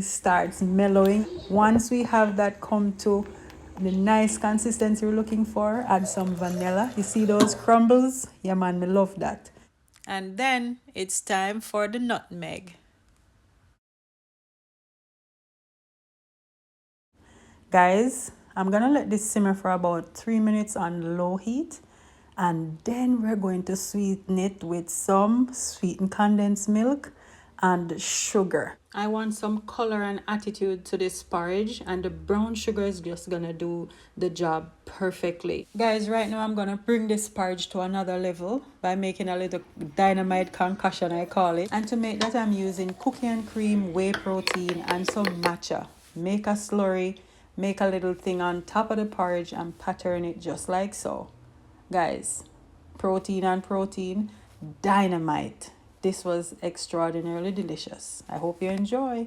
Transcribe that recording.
starts mellowing. Once we have that come to the nice consistency we're looking for, add some vanilla. You see those crumbles? Yeah man, me love that. And then it's time for the nutmeg. Guys, I'm gonna let this simmer for about 3 minutes on low heat, and then we're going to sweeten it with some sweetened condensed milk and sugar. I want some color and attitude to this porridge, and the brown sugar is just gonna do the job perfectly. Guys, right now I'm gonna bring this porridge to another level by making a little dynamite concoction, I call it. And to make that, I'm using cookie and cream, whey protein, and some matcha. Make a slurry, make a little thing on top of the porridge and pattern it just like so. Guys, protein and protein, dynamite. This was extraordinarily delicious. I hope you enjoy.